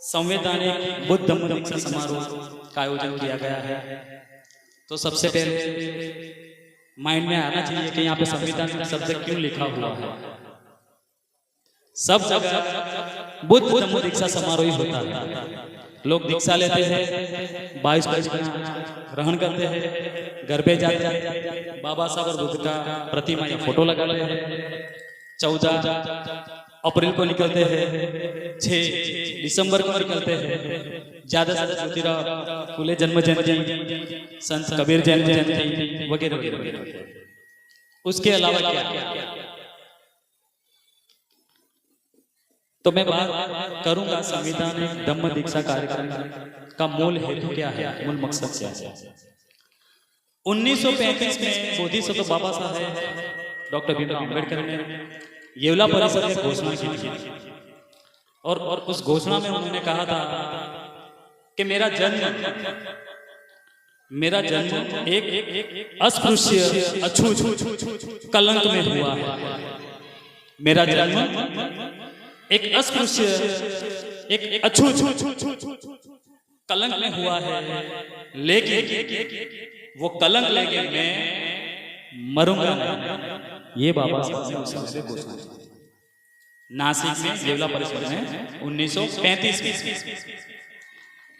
संवैधानिक बुद्ध धम्म दीक्षा समारोह का आयोजन किया गया है। तो सबसे पहले माइंड में आना चाहिए कि यहाँ पे संविधान शब्द क्यों लिखा हुआ है। सब जगह बुद्ध धम्म दीक्षा समारोह ही होता है। लोग दीक्षा लेते हैं, 22 ग्रहण करते हैं, घर पे जाते हैं, बाबा साहब और बुद्ध का प्रतिमा या फोटो लगा लेते हैं, 14 अप्रैल को निकलते हैं, 6 दिसंबर को निकलते हैं, ज्यादा से ज्यादा ज्योतिराव फुले जन्म जयंती, संत कबीर जन्म जयंती वगैरह वगैरह। उसके अलावा क्या तो मैं बात करूंगा संविधानिक धम्म दीक्षा कार्यक्रम का मूल हेतु क्या है, मूल मकसद क्या है। 1935 में बोधिसत्व बाबा साहब डॉक्टर भीमराव अंबेडकर ने येवला परिषद में घोषणा की थी और उस घोषणा में उन्होंने कहा था कि मेरा जन्म एक अस्पृश्य अछूत कलंक में हुआ है। मेरा जन्म एक अस्पृश्य एक अछूत कलंक में हुआ है, लेकिन वो कलंक लेके मैं मरूंगा नहीं। ये बाबा साहब ने घोषणा की नासिक में येवला परिषद में 1935 में।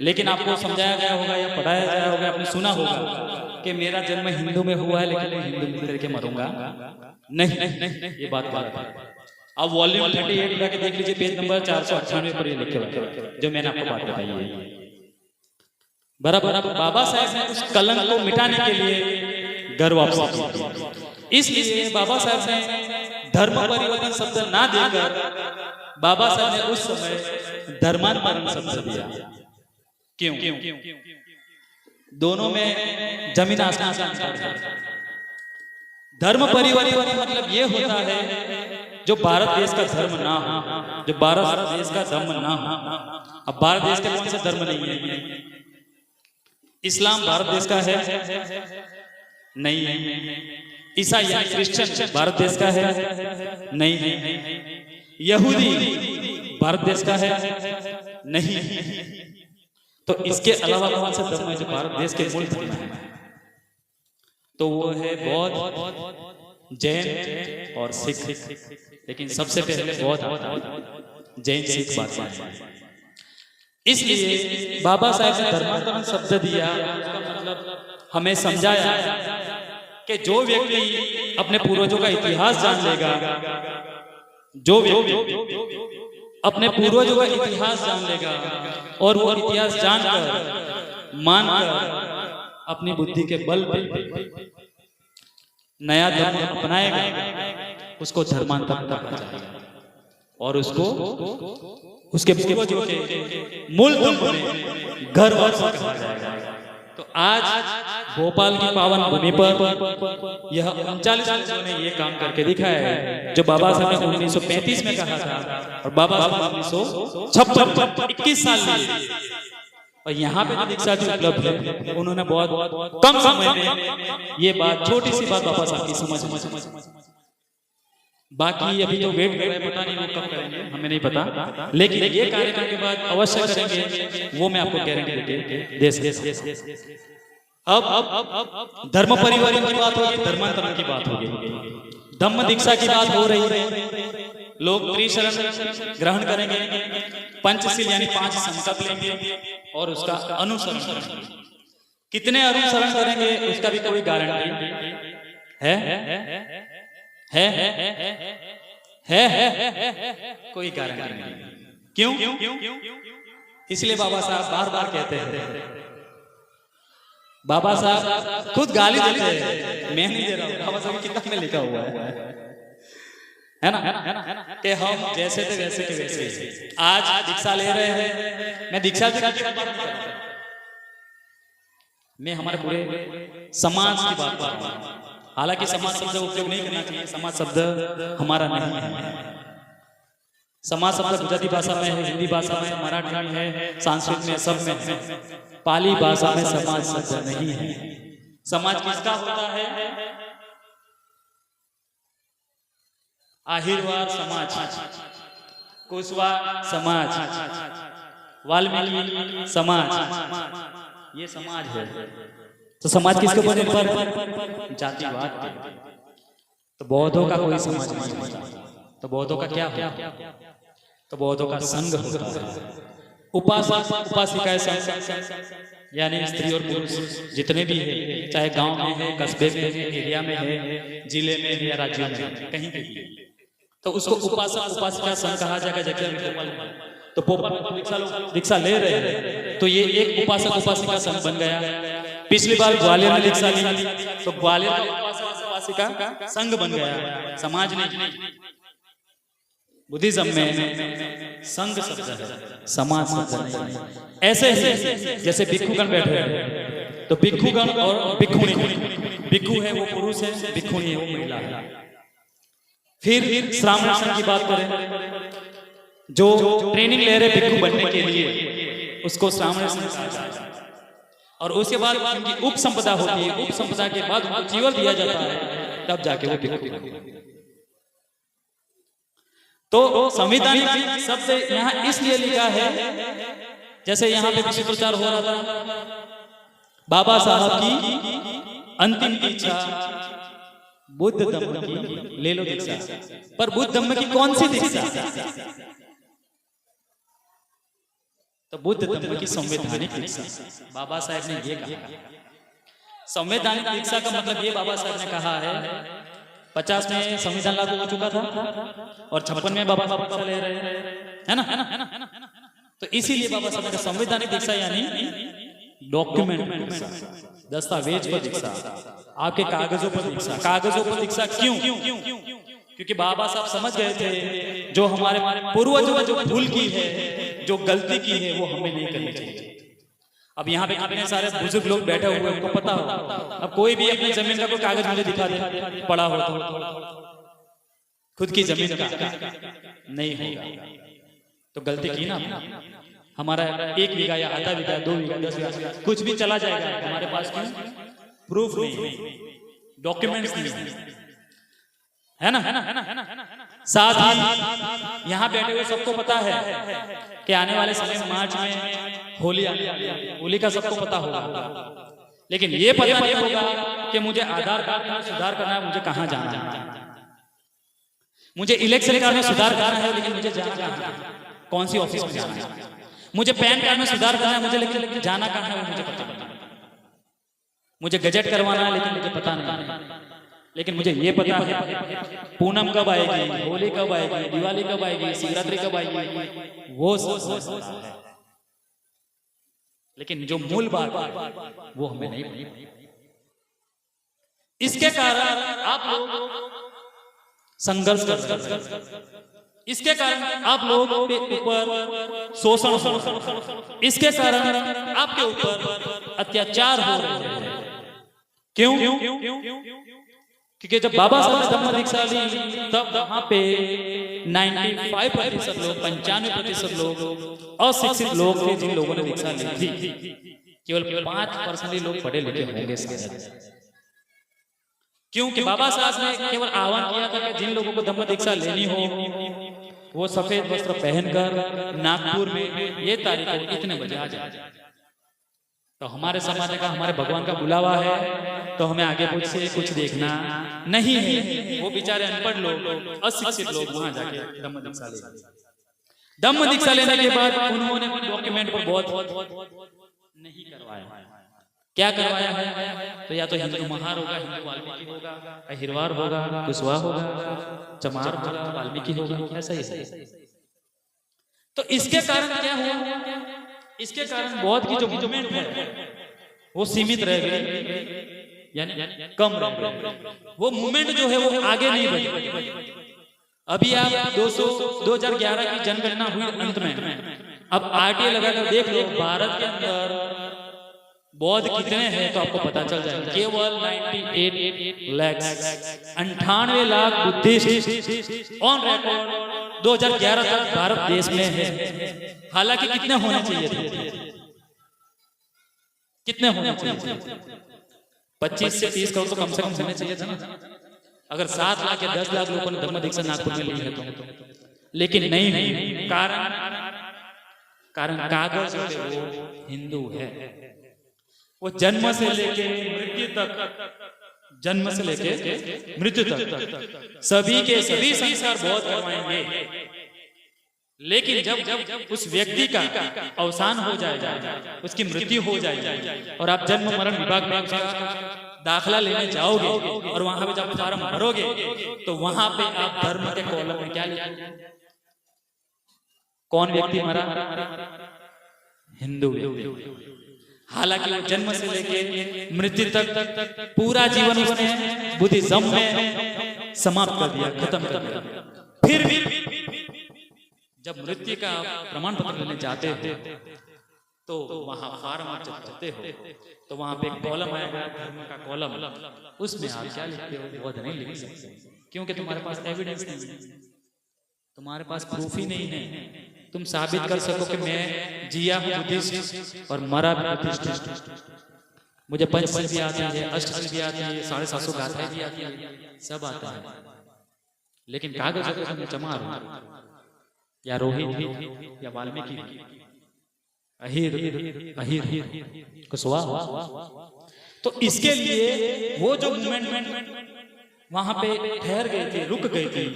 लेकिन आपको समझाया गया होगा या पढ़ाया गया होगा, आपने सुना होगा कि मेरा जन्म हिंदू में हुआ है, लेकिन मैं हिंदू मिल करके मरूंगा नहीं। ये बात गलत है। अब वॉल्यूम 38 उठा के देख लीजिए, पेज नंबर 498 पर ये लिखे हुए जो मैंने आपको बात बताई है। बराबर बाबा साहब ने उस कलंक को मिटाने के लिए घर वापस किया। इसलिए बाबा साहब ने धर्म परिवर्तन शब्द ना देकर बाबा साहब ने उस समय धर्मांतरण शब्द दिया। क्यों? दोनों में जमीन आसमान का अंतर है। धर्म परिवर्तन मतलब ये होता है जो भारत देश का धर्म ना हो, जो भारत देश का धर्म ना हो। अब भारत देश के कौन से धर्म नहीं है? इस्लाम भारत देश का है नहीं है। ईसाई या क्रिश्चियन भारत देश का है नहीं है। यहूदी भारत देश का है नहीं। तो इसके अलावा कौन सा धर्म है जो भारत देश के मूल धर्म है? तो वो है बौद्ध, जैन और सिख। लेकिन सबसे पहले बौद्ध, जैन, सिख बात है। इसलिए बाबा साहब ने धर्मांतरण शब्द दिया। उसका मतलब हमें समझाया कि जो व्यक्ति अपने पूर्वजों का इतिहास जान लेगा, जो व्यक्ति अपने पूर्वजों का इतिहास जान लेगा और वो इतिहास जानकर मानकर अपनी बुद्धि के बल पर नया धर्म अपनाएगा, उसको धर्मांतरण कहा जाएगा और उसको उसके पूर्वजों के मूल धर्म में घर वापस कहा जाएगा। तो आज भोपाल की पावन भूमि पर यह 39 लोगों ने ये काम करके दिखाया है जो बाबा साहब ने 1935 में कहा था और बाबा साहब 1956 21 साल लिए। और यहाँ पे जो दीक्षा जो उपलब्ध है, उन्होंने बहुत कम समय में ये बात, छोटी सी बात बाबा साहब की समझ। बाकी अभी तो वेट कर रहे हैं, पता नहीं वो कब करेंगे, हमें नहीं पता, लेकिन ये कार्यक्रम के बाद अवश्य करेंगे, वो मैं आपको गारंटी दे सकता। अब धर्म परिवर्तन की बात होगी, धर्मांतरण की बात होगी, धम्म दीक्षा की बात हो रही है। लोग त्रिशरण ग्रहण करेंगे, पंचशील यानी 5 संकल्प लेंगे और उसका अनुसरण करेंगे। कितने अनुसरण करेंगे उसका भी कोई गारंटी है? कोई गारंटी नहीं। क्यों? इसलिए बाबा साहब बार बार कहते हैं, बाबा साहब खुद गाली देते हैं, मैं नहीं दे रहा हूं, बाबा साहब की किताब में लिखा हुआ है ना कि हम जैसे थे वैसे के वैसे। आज दीक्षा ले रहे हैं, मैं दीक्षा की बात नहीं कर रहा, मैं हमारे पूरे समाज की बात कर रहा हूं। हालांकि समाज शब्द उपयोग नहीं करना चाहिए, समाज शब्द हमारा नहीं है। समाज शब्द गुजराती भाषा में है, हिंदी भाषा में, मराठी में है, संस्कृत में, सब में है। पाली भाषा में समाज शब्द नहीं है। समाज किसका होता है? आहिरवार समाज, कुशवाहा समाज, वाल्मीकि समाज, ये समाज है। तो समाज किसके ऊपर निर्भर है? जातिवाद के। तो बौद्धों का कोई समाज नहीं होता। तो बौद्धों का क्या होता? तो बौद्धों का संघ होता है। उपासक उपासिकाएं संघ, यानी स्त्री और पुरुष जितने भी है, चाहे गांव में है, कस्बे में है, एरिया में है, जिले में है या राज्य में, कहीं भी, तो उसको उपासक उपासिका संघ कहा जाएगा। जैसे तो भोपाल में दीक्षा ले रहे हैं, तो ये एक उपासक उपासिका संघ बन गया। पिछली बार ग्वालियर में दीक्षा ली, तो ग्वालियर का उपासक उपासिका संघ बन गया, समाज नहीं। बुद्धिज्म में संघ शब्द है, समाज शब्द नहीं। ऐसे ही जैसे भिक्षुगण बैठे हैं, तो भिक्षुगण और भिक्षुणी, भिक्षु है वो पुरुष है, भिक्षुणी है वो महिला है। फिर श्रामण संघ की बात करें, जो ट्रेनिंग ले रहे भिक्षु बनने के लिए, उसको श्रामण संघ कहा जाता है। और उसके बाद उनकी उप संपदा होती है, उप संपदा के बाद उनको जीवन दिया जाता है, तब जाके वो भिक्षु। तो संविधानिक शब्द यहाँ इसलिए लिखा है, जैसे यहाँ पे विश्व प्रचार हो रहा था, बाबा साहब की अंतिम इच्छा बुद्ध धम्म की ले लो दीक्षा। पर बुद्ध धम्म की कौन सी दीक्षा? तो बुद्ध धम्म की संवैधानिक दीक्षा। बाबा साहब ने ये कहा। संवैधानिक दीक्षा का मतलब ये बाबा साहब ने कहा है, 50 में संविधान लागू हो चुका था और 56 में बाबा साहब दीक्षा ले रहे हैं, है ना? तो इसीलिए बाबा साहब ने संवैधानिक दीक्षा यानी डॉक्यूमेंट दीक्षा, दस्तावेज पर दीक्षा, आपके कागजों पर दीक्षा। कागजों पर दीक्षा क्यों? क्योंकि बाबा साहब समझ गए थे, जो हमारे पूर्वजों जो भूल की है, जो गलती की है, वो हमें नहीं करनी चाहिए। अब यहाँ पे कितने सारे बुजुर्ग लोग बैठे हुए हैं, उनको पता हो। अब कोई भी अपनी जमीन का कोई कागज मुझे दिखा दे, पड़ा हो तो खुद की जमीन का नहीं होगा, तो गलती की ना। हमारा 1 बीघा या आधा बीघा, 2 बीघा, 10 बीघा, कुछ भी चला जाएगा, हमारे पास क्यों? प्रूफ नहीं, डॉक्यूमेंट्स नहीं, है ना? साथ ही यहाँ बैठे हुए सबको पता है कि आने वाले समय में मार्च में होली आने वाली है, होली का सबको पता होगा। लेकिन ये पता नहीं होगा कि मुझे आधार कार्ड में सुधार करना है, मुझे कहाँ जाना है। मुझे इलेक्शन कार्ड में सुधार करना है, लेकिन मुझे जाना कहाँ है, कौन सी ऑफिस में जाना है। मुझे पैन कार्ड में सुधार करना है, मुझे लेकिन जाना कहाँ है, मुझे पता नहीं। मुझे गजट करवाना है, लेकिन मुझे पता नहीं। लेकिन मुझे ये पता है पूनम कब आएगी, होली कब आएगी, दिवाली कब आएगी, शिवरात्रि कब आएगी, वो सब है। लेकिन जो मूल बात वो हमें नहीं पता। इसके कारण आप लोग संघर्ष कर रहे हैं, इसके कारण आप लोगों के ऊपर शोषण, इसके कारण आपके ऊपर अत्याचार हो रहे हैं। क्यों? क्योंकि जब बाबा साहब ने धम्म दीक्षा ली, तब वहां पे 95% लोग, 95% लोग अशिक्षित लोग थे, जिन लोगों ने दीक्षा ली थी। केवल 5% ही लोग पढ़े लिखे होंगे। क्योंकि बाबा साहब ने केवल आह्वान किया था कि जिन लोगों को धम्म दीक्षा लेनी हो, वो सफेद वस्त्र पहनकर नागपुर में ये तारीख को इतने बजे आ जाए। तो हमारे समाज का, हमारे भगवान का बुलावा है, तो हमें आगे पूछे कुछ देखना नहीं है। वो बेचारे अनपढ़ लोग, अशिक्षित लोग वहां जाके धम्म दीक्षा ले। धम्म दीक्षा लेने के बाद उन्होंने डॉक्यूमेंट पर बहुत नहीं करवाया। क्या करवाया है? तो या तो हिंदू महार होगा, हिंदू वाल्मीकि होगा, अहिरवार होगा, कुशवाहा होगा, चमार होगा, वाल्मीकि होगा, ऐसा ही। तो इसके कारण क्या हुआ? इसके कारण बौद्ध की जो मूवमेंट है वो सीमित रह गई, यानी कम रह गई। वो मूवमेंट जो है वो आगे नहीं बढ़ी। अभी आप 2011 की जनगणना हुई अंत में, अब आरटीए लगाकर देख लो भारत के अंदर बौद्ध कितने हैं, तो आपको पता चल जाएगा। केवल 98 lakh, 98 lakh Buddhist on record 2011 तक भारत देश में है। हालांकि कितने होने चाहिए थे? कितने होने चाहिए? 25 से 30 करोड़ तो कम से कम होने चाहिए था ना। अगर 7 लाख या 10 लाख लोगों ने धम्म दीक्षा नागपुर में ली है तो। लेकिन नहीं, कारण कागज पे वो हिंदू है। वो जन्म से लेके मृत्यु तक सभी के सभी संस्कार बहुत करवाएंगे, लेकिन जब उस व्यक्ति का अवसान हो जाएगा, उसकी मृत्यु हो जाएगी और आप जन्म मरण विभाग में उसका दाखला लेने जाओगे और वहां पे जब फॉर्म भरोगे तो वहां पे आप धर्म के कॉलम में क्या लिखोगे? कौन व्यक्ति मरा? हिंदू व्यक्ति। हालांकि वो जन्म से लेके मृत्यु तक पूरा जीवन उसने बुद्धिज्म में समाप्त कर दिया, खत्म कर दिया। फिर भी जब मृत्यु का प्रमाण पत्र लेने जाते हो तो वहां फॉर्म आप जब भरते हो तो वहां पे एक कॉलम आएगा, धर्म का कॉलम। उसमें आप क्या लिखते हो? वो नहीं लिख सकते, क्योंकि तुम्हारे पास एविडेंस नहीं है, तुम्हारे पास प्रूफ ही नहीं है। तुम साबित कर सको कि मैं जिया हूं बुद्धिस्ट और मरा भी बुद्धिस्ट, मुझे पंचशील भी आती है, अष्टशील भी आती है, 750 गाथाएं भी आती है, सब आता है, लेकिन कागज में जमा या रोहित या वाल्मीकि अहिर कुशवाहा। तो इसके लिए वो जो मूवमेंट वहां पे ठहर गई थी, रुक गई थी,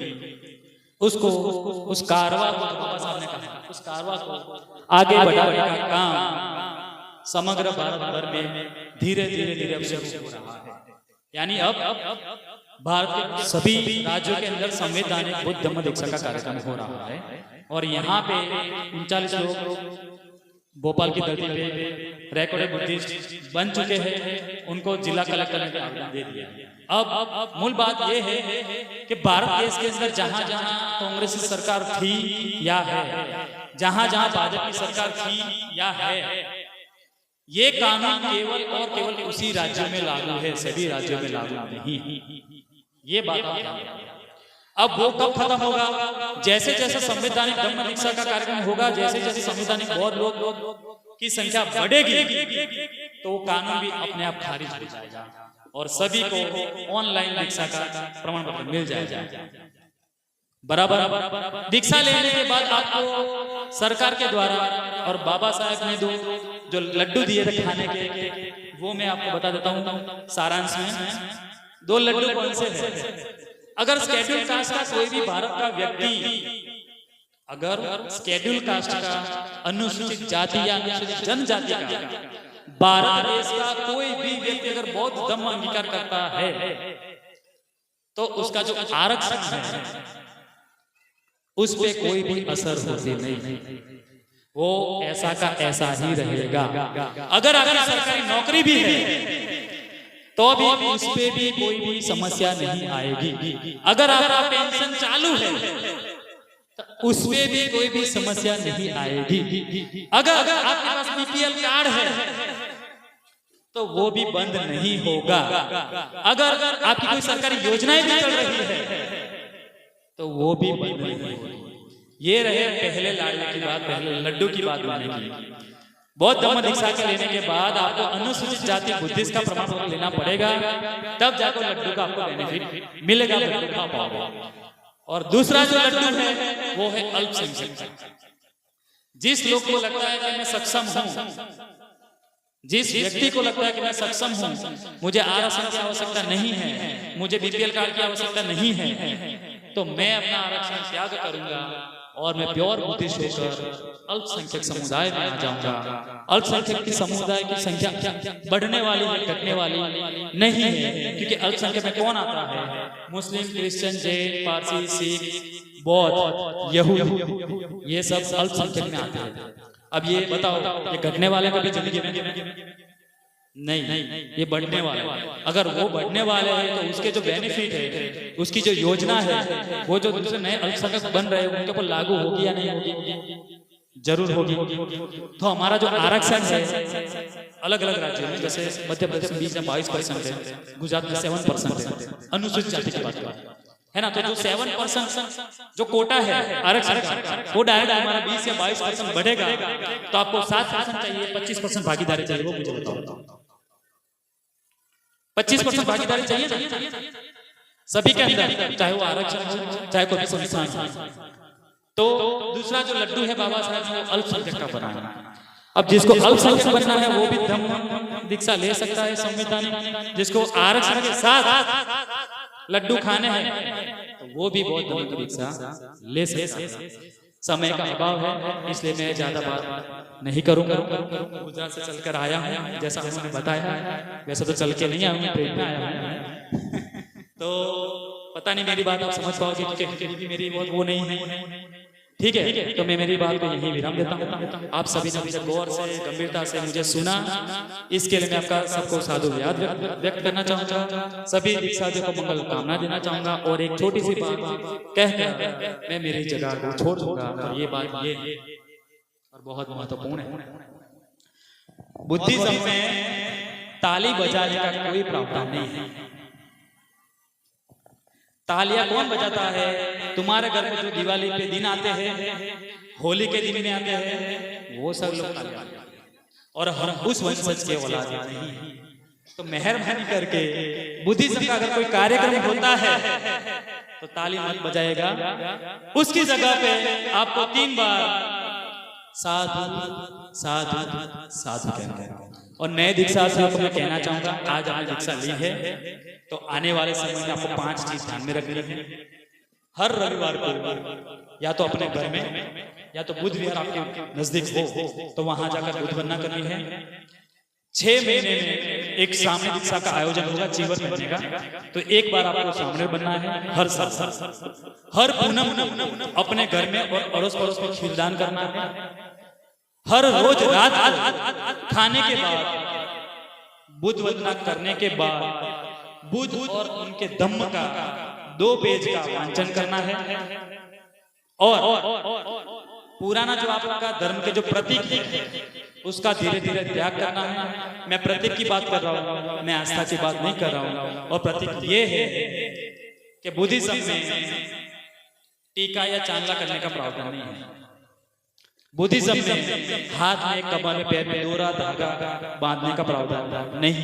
उसको उस कारवा को बाबा साहब ने कहा, उस कारवा को आगे बढ़ाने का काम समग्र भारत भर में धीरे धीरे अब शुरू हो रहा है। यानी अब भारत के सभी राज्यों के अंदर संवैधानिक बुद्ध धम्म दीक्षा का कार्यक्रम हो रहा है और यहाँ पे 39 लोग भोपाल की धरती पे रिकॉर्डेड बुद्धिस्ट बन चुके हैं, उनको जिला कलेक्टर ने आवेदन दे दिया। अब मूल बात यह है कि भारत देश के अंदर जहां जहां कांग्रेस की सरकार थी या है, जहां जहां भाजपा की सरकार थी या है, ये कानून केवल और केवल उसी राज्यों में लागू है, सभी राज्यों में लागू नहीं। ये बात अब वो कब खत्म होगा? जैसे जैसे संवैधानिक धम्म दीक्षा का कार्यक्रम होगा, जैसे जैसे संवैधानिक बौद्ध लोग की संख्या बढ़ेगी तो वो कानून भी अपने आप खारिज हो जाएगा और सभी को ऑनलाइन दीक्षा का प्रमाण पत्र मिल जाएगा। बराबर दीक्षा लेने के बाद आपको सरकार के द्वारा और बाबा साहब ने जो लड्डू दिए थे खाने के, वो मैं आपको बता देता हूँ सारांश में। 2 लड्डू कौन से हैं? अगर शेड्यूल कास्ट का कोई भी भारत का व्यक्ति, अगर शेड्यूल कास्ट का, अनुसूचित जाति या अनुसूचित जनजाति का भारत देश का कोई भी व्यक्ति अगर बौद्ध धम्म अंगीकार करता है तो उसका जो आरक्षण है उस पे कोई भी असर होती नहीं, वो ऐसा का ऐसा ही रहेगा। अगर आपकी सरकारी नौकरी भी है तो भी उस पे भी कोई भी समस्या नहीं आएगी। अगर आपका पेंशन चालू है तो उस पे भी कोई भी समस्या नहीं आएगी। अगर आपके पास बीपीएल कार्ड है तो वो भी बंद नहीं होगा। अगर आपकी कोई सरकारी योजनाएं भी चल रही है तो वो भी बंद नहीं होगी। ये रहे पहले लाडले की बात, पहले लड्डू की बात होने की। बौद्ध धम्म दीक्षा के लेने के बाद आपको अनुसूचित जाति बुद्धिस्ट का प्रमाण पत्र लेना पड़ेगा, तब जाकर लड्डू का आपको बेनिफिट मिलेगा, लड्डू खा पाओगे। और दूसरा जो लड्डू है वो है अल्पसंख्यक। जिस लोग को लगता है कि मैं सक्षम हूं, जिस व्यक्ति को लगता है कि मैं सक्षम हूं, मुझे आरक्षण की आवश्यकता नहीं है, मुझे बीपीएल कार्ड की आवश्यकता नहीं है, तो मैं अपना आरक्षण त्याग करूंगा और मैं प्योर बुद्धिस्ट होकर अल्पसंख्यक समुदाय में आ जाऊंगा। अल्पसंख्यक की समुदाय की संख्या बढ़ने वाली है, घटने वाली नहीं है, क्योंकि अल्पसंख्यक में कौन आता है? मुस्लिम, क्रिश्चियन, जैन, पारसी, सिख, बौद्ध, यहूदी, ये सब अल्पसंख्यक में आते हैं। अब ये बताओ, ये घटने वाले कभी जिंदगी में नहीं, ये बढ़ने वाले। अगर वो बढ़ने वाले हैं तो उसके जो बेनिफिट है, उसकी जो योजना है, वो जो दूसरे नए अल्पसंख्यक बन रहे हैं उनके ऊपर लागू होगी या नहीं होगी? जरूर होगी। तो हमारा जो आरक्षण है अलग अलग राज्यों में, जैसे मध्य प्रदेश में 22% है, गुजरात में 7% है, अनुसूचित जाति की बात है ना। तो जो 7% जो कोटा है आरक्षण का, वो डायरेक्ट हमारा 20 या 22% बढ़ेगा। तो आपको 7% चाहिए, 25% भागीदारी चाहिए, वो मुझे बताओ। 25% भागीदारी चाहिए सभी के अंदर, चाहे वो आरक्षण हो, चाहे कोई संस्थान हो। तो दूसरा जो लड्डू है बाबा साहब वो अल्पसंख्यक का बनाना। अब जिसको अल्पसंख्यक बनना है वो भी धम्म दीक्षा ले सकता है संवैधानिक। जिसको आरक्षण के साथ लड्डू खाने हैं तो वो भी बौद्ध धर्म की दीक्षा ले सकता है। समय का अभाव है इसलिए मैं ज्यादा बात नहीं करूंगा। गुजरात से चलकर आया हूँ जैसा उन्होंने बताया, वैसे तो चल के नहीं आया हूँ, ट्रेन में आया हूँ। तो पता नहीं मेरी बात आप समझ पाओगे क्योंकि मेरी बहुत वो नहीं है, ठीक है। तो मैं मेरी बात को यहीं विराम देता हूँ। आप सभी ने मुझे गौर से गंभीरता से मुझे सुना, इसके लिए मैं आपका सबको साधुवाद व्यक्त करना चाहूंगा। सभी दीक्षार्थियों को मंगल कामना देना चाहूंगा और एक छोटी सी बात कहकर मैं मेरी जगह को छोड़ दूंगा। और ये बात ये और बहुत महत्वपूर्ण है, बुद्धिज्म में ताली बजाने का कोई प्रावधान नहीं है। तालियां कौन बजाता है? तुम्हारे घर में जो दिवाली पे दिन आते हैं, होली के दिन में आते हैं, वो सब लोग तालियां, और हम उस वंशज के औलाद नहीं। तो मेहरबानी करके बुद्धिज्म का अगर कोई कार्यक्रम होता है तो ताली मत बजाएगा, उसकी जगह पे आपको 3 बार साधु साधु साधु कहना। और नए दीक्षार्थियों को मैं कहना चाहूंगा, आज आपने दीक्षा ली है तो आने वाले समय में आपको 5 चीज ध्यान में रखनी है। हर रविवार को या तो अपने घर में या तो बुध विहार आपके नजदीक हो तो वहां जाकर बुध बनना करनी है। 6 महीने में एक सामने दीक्षा का आयोजन होगा जीवन महीने का, तो एक बार आपको सामने बनना है। हर साल हर पूनम अपने घर में और अड़ोस पड़ोस में खीरदान करना है। हर रोज रात खाने के बाद बुध वंदना करने के बाद बुध और उनके धम्म का 2 पेज का वांचन करना है। और पुराना जो आपका धर्म के जो प्रतीक है उसका धीरे धीरे त्याग करना है। मैं प्रतीक की बात कर रहा हूँ, मैं आस्था की बात नहीं कर रहा हूँ। और प्रतीक ये है कि बुद्धिज्म में टीका या चांदला करने का प्रावधान नहीं है। बुद्धिज्म में हाथ में, कमर में, पैर में दोहरा धागा बांधने का प्रावधान नहीं।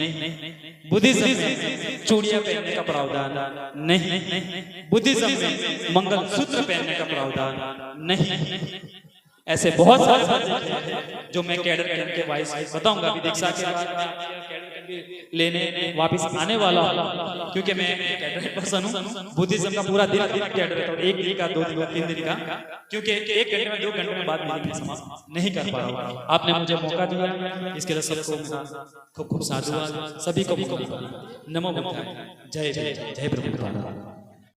बुद्धिज्म में चूड़ियां पहनने का प्रावधान नहीं। बुद्धिज्म में मंगल सूत्र पहनने का प्रावधान नहीं। ऐसे बहुत सारे जो मैं कैडर के वाइस बताऊंगा अभी दीक्षा के बाद लेने वापस आने वाला, क्योंकि मैं कैडर पर्सन हूँ। बुद्धिज्म का पूरा दिन कैडर है, 1 दिन का 2 दिन 3 दिन का, क्योंकि 1 घंटे में 2 घंटे में बात नहीं कर पा रहा हूँ। आपने मुझे मौका दिया, इसके लिए सबको खूब खूब साधुवाद, सभी को नमो बुद्धाय, जय जय जय प्रभु।